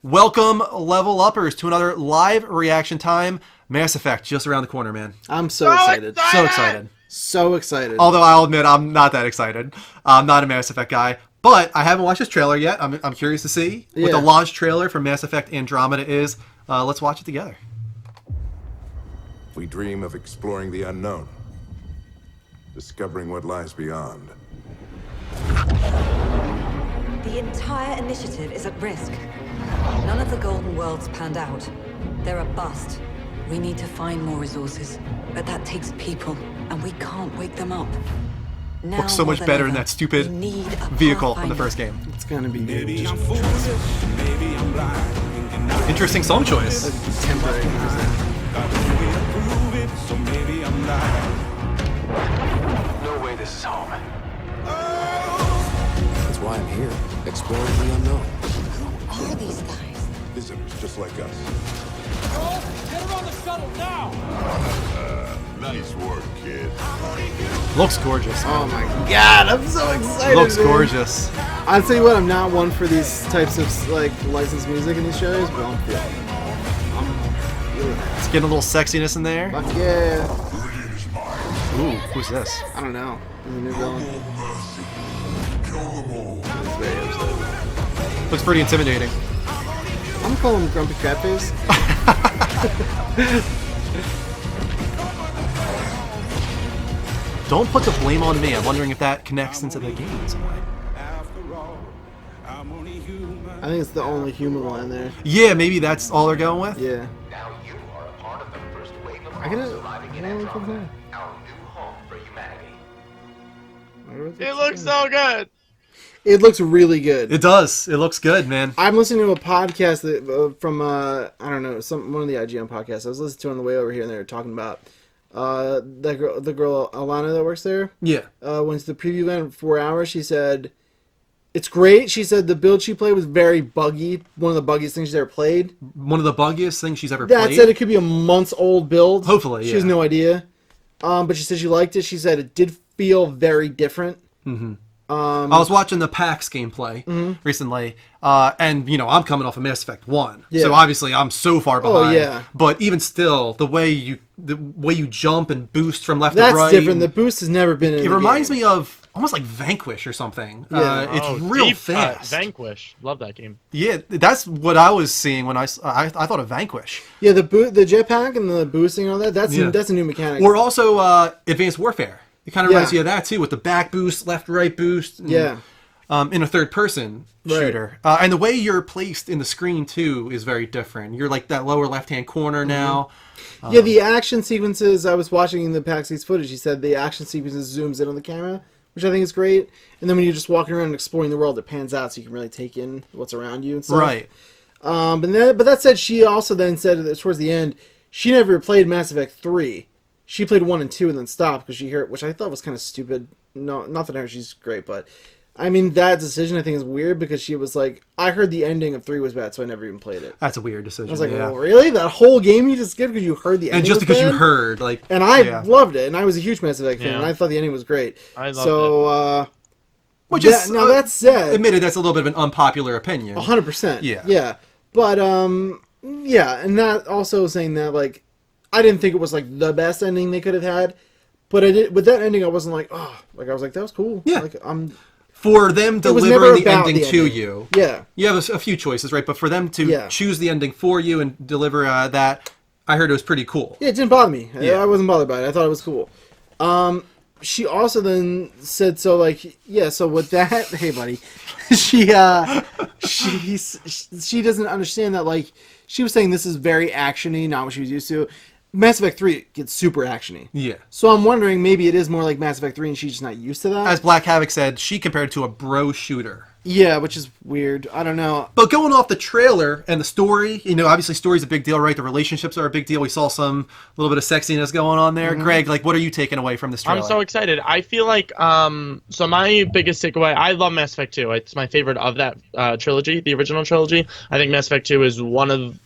Welcome, level uppers, to another live reaction time. Mass Effect just around the corner, man. I'm so excited. So excited. So excited. Although I'll admit I'm not that excited. I'm not a Mass Effect guy, but I haven't watched this trailer yet. I'm curious to see what the launch trailer for Mass Effect Andromeda is. Let's watch it together. We dream of exploring the unknown, discovering what lies beyond. The entire initiative is at risk. None of the Golden Worlds panned out. They're a bust. We need to find more resources, but that takes people, and we can't wake them up. Now Looks so much better than that stupid vehicle from the first game. It's gonna be good. Interesting song choice. Temporary. No way this is home. That's why I'm here, exploring the unknown. Who are these guys? Visitors just like us. Get her on the shuttle now! Nice work, kid. Looks gorgeous. Oh my god, I'm so excited. Looks man. gorgeous. I'll tell you what, I'm not one for these types of like licensed music in these shows, but I'm feeling it. It's getting a little sexiness in there. Fuck yeah. Ooh, who's this? I don't know. There's a new villain. Looks pretty intimidating. I'm gonna call him Grumpy Crabface. Don't put the blame on me. I'm wondering if that connects into the game in some way. I think it's the only human one in there. Yeah, maybe that's all they're going with. Yeah. Now you are a part of the first wave of I gotta. surviving in Andromeda, our new home for humanity. It looks so good. It looks really good. It does. It looks good, man. I'm listening to a podcast that, from I don't know, one of the IGN podcasts. I was listening to on the way over here, and they were talking about the girl Alana that works there. Yeah. When the preview went 4 hours, she said it's great. She said the build she played was very buggy. One of the buggiest things she's ever played. One of the buggiest things she's ever That played. said, it could be a months old build. Hopefully, she has no idea. But she said she liked it. She said it did feel very different. Mm-hmm. I was watching the PAX gameplay recently, and I'm coming off of Mass Effect 1, so obviously I'm so far behind. Oh yeah. But even still, the way you jump and boost from left That's to right, different. The boost has never been in it the reminds game. me of almost like Vanquish or something. Yeah. It's real deep fast. Vanquish. Love that game. Yeah, that's what I was seeing when I thought of Vanquish. Yeah, the jetpack and the boosting and all that. That's a new mechanic. Or also Advanced Warfare. It kind of reminds you of that too, with the back boost, left, right boost. And, in a third-person shooter. And the way you're placed in the screen, too, is very different. You're like that lower left-hand corner now. Yeah, the action sequences, I was watching the PAX East footage, he said the action sequences zooms in on the camera, which I think is great. And then when you're just walking around and exploring the world, it pans out so you can really take in what's around you and stuff. Right. But that said, she also then said that towards the end, she never played Mass Effect 3. She played 1 and 2 and then stopped because she heard, which I thought was kind of stupid. No, not that I heard she's great, but I mean, that decision I think is weird because she was like, I heard the ending of 3 was bad, so I never even played it. That's a weird decision. I was like, well, really? That whole game you just skipped because you heard the ending? And just was because bad? you heard, like... And I loved it, and I was a huge Mass Effect fan, and I thought the ending was great. I loved it. Which is... now, that said... Admitted, that's a little bit of an unpopular opinion. 100%. Yeah. Yeah. But, yeah, and that also saying that, like, I didn't think it was, like, the best ending they could have had, but I did, with that ending, I wasn't like, oh, like, I was like, that was cool. Yeah. Like, for them delivering the ending to you. Yeah. You have a few choices, right? But for them to choose the ending for you and deliver that, I heard it was pretty cool. Yeah, it didn't bother me. Yeah. I wasn't bothered by it. I thought it was cool. She also then said, so, like, yeah, so with that, hey, buddy, she doesn't understand that, like, she was saying this is very action-y, not what she was used to. Mass Effect 3 gets super action-y. Yeah. So I'm wondering, maybe it is more like Mass Effect 3 and she's just not used to that. As Black Havoc said, she compared it to a bro shooter. Yeah, which is weird. I don't know. But going off the trailer and the story, obviously story's a big deal, right? The relationships are a big deal. We saw a little bit of sexiness going on there. Greg, like, what are you taking away from this trailer? I'm so excited. I feel like, so my biggest takeaway, I love Mass Effect 2. It's my favorite of that trilogy, the original trilogy. I think Mass Effect 2 is one of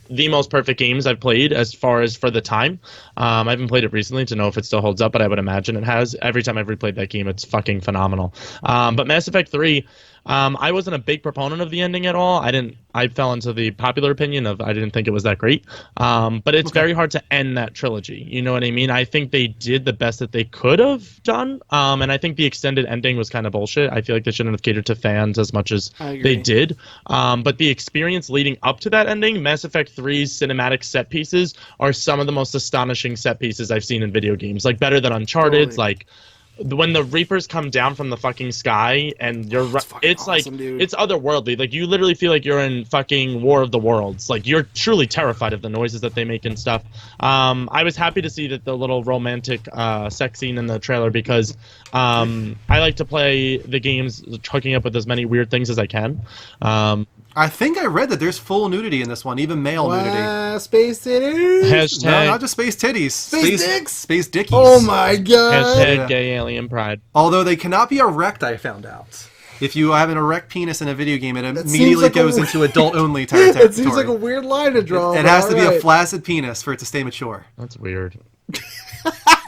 the most perfect games I've played as far as for the time. I haven't played it recently to know if it still holds up, but I would imagine it has. Every time I've replayed that game, it's fucking phenomenal. But Mass Effect 3, I wasn't a big proponent of the ending at all. I fell into the popular opinion of I didn't think it was that great. But it's very hard to end that trilogy. You know what I mean? I think they did the best that they could have done. And I think the extended ending was kind of bullshit. I feel like they shouldn't have catered to fans as much as they did. But the experience leading up to that ending, Mass Effect 3's cinematic set pieces are some of the most astonishing set pieces I've seen in video games. Like better than Uncharted's, like when the Reapers come down from the fucking sky and it's like awesome, dude. it's otherworldly. Like you literally feel like you're in fucking War of the Worlds. Like you're truly terrified of the noises that they make and stuff. I was happy to see that the little romantic sex scene in the trailer because I like to play the games hooking up with as many weird things as I can. I think I read that there's full nudity in this one, even male nudity. Space titties. Hashtag, No, not just space titties. Space dicks? Space dickies. Oh my god. hashtag gay alien pride. Although they cannot be erect, I found out. If you have an erect penis in a video game, it seems immediately like goes into adult-only territory. It seems like a weird line to draw. It has to be a flaccid penis for it to stay mature. That's weird.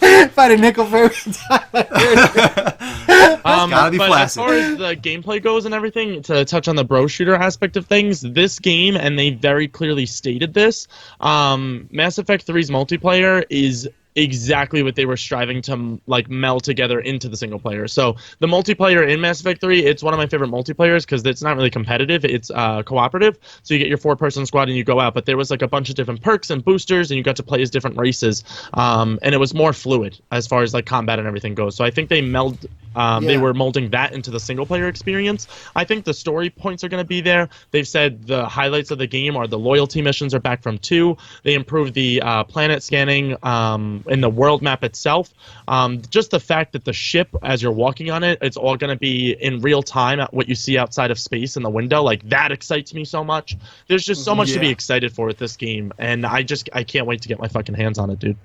If I had a nickel for every time I heard it. Gotta be but flaccid. as far as the gameplay goes and everything, to touch on the bro shooter aspect of things, this game, and they very clearly stated this, Mass Effect 3's multiplayer is exactly what they were striving to like meld together into the single player. So the multiplayer in Mass Effect 3, it's one of my favorite multiplayers because it's not really competitive, it's cooperative. So you get your 4-person squad and you go out, but there was like a bunch of different perks and boosters and you got to play as different races. And it was more fluid as far as like combat and everything goes. So I think they they were molding that into the single player experience. I think the story points are going to be there. They've said the highlights of the game are the loyalty missions are back from 2. They improved the planet scanning in the world map itself. Just the fact that the ship, as you're walking on it, it's all going to be in real time at what you see outside of space in the window. Like that excites me so much. There's just so much to be excited for with this game, and I can't wait to get my fucking hands on it, dude.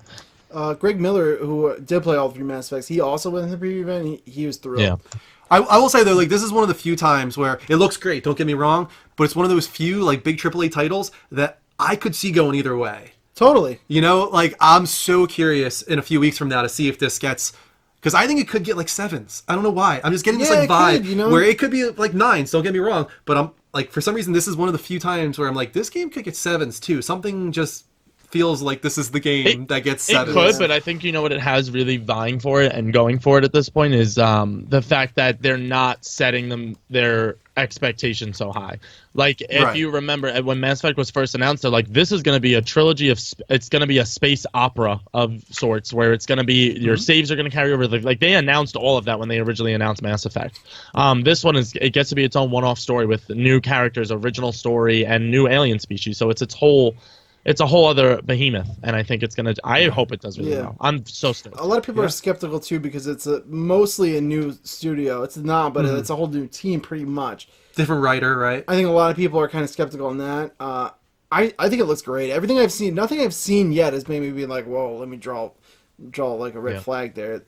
Greg Miller, who did play all 3 Mass Effects, he also went in the preview event. He was thrilled. Yeah. I will say though, like this is one of the few times where it looks great. Don't get me wrong, but it's one of those few like big AAA titles that I could see going either way. Totally. You know, like I'm so curious in a few weeks from now to see if this gets, because I think it could get like 7s. I don't know why. I'm just getting this like vibe where it could be like 9s. Don't get me wrong, but I'm like for some reason this is one of the few times where I'm like this game could get 7s too. Something just feels like this is the game that gets 7s. It could, but I think you know what it has really vying for it and going for it at this point is the fact that they're not setting their expectations so high. Like if you remember when Mass Effect was first announced, they're like, this is going to be a trilogy of it's going to be a space opera of sorts where it's going to be your saves are going to carry over. Like they announced all of that when they originally announced Mass Effect. This one it gets to be its own one-off story with new characters, original story, and new alien species. So it's a whole other behemoth, and I think it's gonna. I hope it does really well. I'm so stoked. A lot of people are skeptical too because it's mostly a new studio. It's not, but it's a whole new team pretty much. Different writer, right? I think a lot of people are kind of skeptical on that. I think it looks great. Everything I've seen, nothing I've seen yet has made me be like, whoa, let me draw like a red flag there.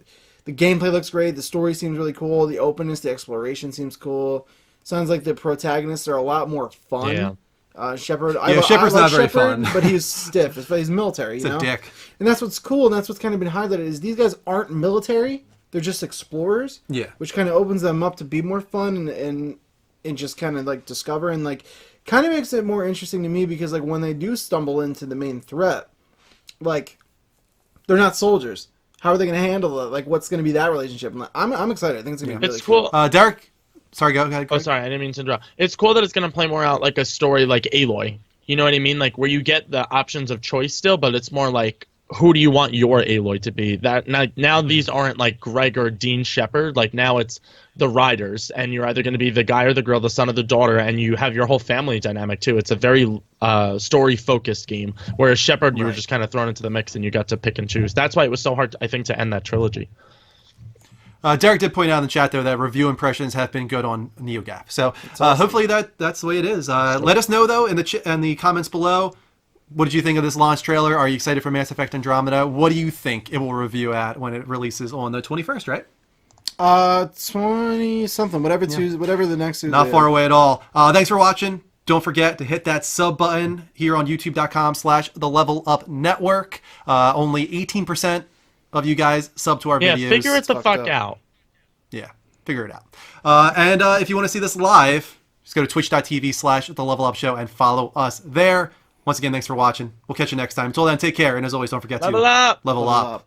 The gameplay looks great. The story seems really cool. The openness, the exploration seems cool. Sounds like the protagonists are a lot more fun. Yeah. Shepard. Shepard's not very fun. But he's stiff. He's military. He's you know? a dick. And that's what's cool, and that's what's kind of been highlighted is these guys aren't military. They're just explorers. Yeah. Which kind of opens them up to be more fun and just kind of like discover and like kind of makes it more interesting to me because like when they do stumble into the main threat, like they're not soldiers. How are they going to handle it? Like what's going to be that relationship? I'm excited. I think it's going to be really cool. Derek. Sorry, go ahead. Oh, sorry, I didn't mean to interrupt. It's cool that it's going to play more out like a story like Aloy. You know what I mean? Like where you get the options of choice still, but it's more like who do you want your Aloy to be? That now these aren't like Greg or Dean Shepard. Like now it's the riders, and you're either going to be the guy or the girl, the son or the daughter, and you have your whole family dynamic too. It's a very story-focused game, whereas Shepard, you were just kind of thrown into the mix and you got to pick and choose. That's why it was so hard, I think, to end that trilogy. Derek did point out in the chat, though, that review impressions have been good on NeoGAF. So hopefully that's the way it is. Let us know, though, in the comments below, what did you think of this launch trailer? Are you excited for Mass Effect Andromeda? What do you think it will review at when it releases on the 21st, right? 20-something, whatever the next Tuesday. Not far away at all. Thanks for watching. Don't forget to hit that sub button here on youtube.com/the Level Up Network. Only 18% of you guys sub to our videos. Yeah, figure it the fuck out. Yeah. Figure it out. And if you want to see this live, just go to twitch.tv/The Level Up Show and follow us there. Once again, thanks for watching. We'll catch you next time. Until then, take care. And as always, don't forget to level up. Level up.